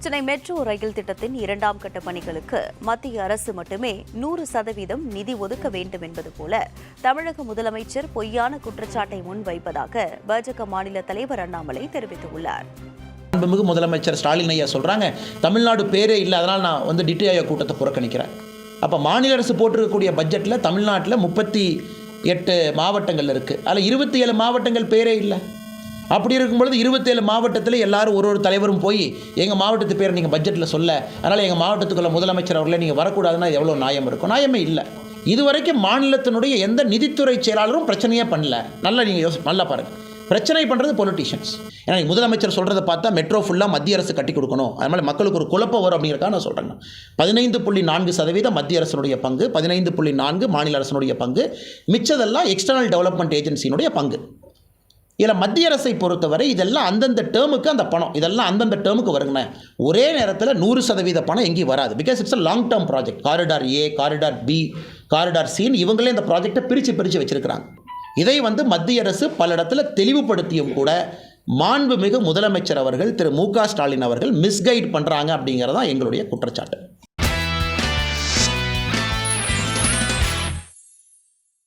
Chennai metro rail திட்டத்தின் 2ஆம் கட்ட பணிகளுக்கு மத்திய அரசு மட்டுமே 100% நிதி ஒதுக்க வேண்டும் என்பது போல தமிழக முதலமைச்சர் பொய்யான குற்றச்சாட்டை முன்வைப்பதாக பாஜக மாநில தலைவர் அண்ணாமலை தெரிவித்துள்ளார். மாண்புமிகு முதலமைச்சர் ஸ்டாலின் ஐயா சொல்றாங்க, தமிழ்நாடு பேரே இல்லை, அதனால் நான் டிடி ஆயோக் கூட்டத்தை புறக்கணிக்கிறேன். அப்போ மாநில அரசு போட்டிருக்கக்கூடிய பட்ஜெட்டில் தமிழ்நாட்டில் 38 மாவட்டங்கள் இருக்குது. அதில் 27 மாவட்டங்கள் பேரே இல்லை. அப்படி இருக்கும்பொழுது 27 மாவட்டத்தில் எல்லாரும் ஒரு தலைவரும் போய் எங்கள் மாவட்டத்து பேரை நீங்கள் பட்ஜெட்டில் சொல்ல, அதனால் எங்கள் மாவட்டத்துக்குள்ள முதலமைச்சர் அவர்களே நீங்கள் வரக்கூடாதுன்னா எவ்வளோ நியாயம் இருக்கும்? நியாயமே இல்லை. இதுவரைக்கும் மாநிலத்தினுடைய எந்த நிதித்துறை செயலாளரும் பிரச்சனையே பண்ணல. நல்லா பாருங்கள், பிரச்சனை பண்ணுறது பொலிட்டீஷியன்ஸ். ஏன்னா முதலமைச்சர் சொல்கிறத பார்த்தா மெட்ரோ ஃபுல்லாக மத்திய அரசு கட்டி கொடுக்கணும், அதனால் மக்களுக்கு ஒரு குழப்பம் வரும் அப்படிங்கிறக்காக நான் சொல்கிறேன். 15.4% மத்திய அரசினுடைய பங்கு, 15.4 மாநில அரசினுடைய பங்கு, மிச்சதெல்லாம் எக்ஸ்டர்னல் டெவலப்மெண்ட் ஏஜென்சியினுடைய பங்கு. இதில் மத்திய அரசை பொறுத்தவரை இதெல்லாம் அந்தந்த டேர்முக்கு அந்த பணம் இதெல்லாம் அந்தந்த டேர்முக்கு வருங்கண்ணே. ஒரே நேரத்தில் 100% பணம் எங்கேயும் வராது. Because it's a long term project. Corridor A, corridor B, corridor சின்னு இவங்களே இந்த ப்ராஜெக்டை பிரித்து வச்சிருக்கிறாங்க. இதை மத்திய அரசு பல இடத்துல தெளிவுபடுத்தியும் கூட மாண்புமிகு முதலமைச்சர் அவர்கள் திரு மு க ஸ்டாலின் அவர்கள் மிஸ்கைட் பண்ணுறாங்க அப்படிங்கிறதான் எங்களுடைய குற்றச்சாட்டு.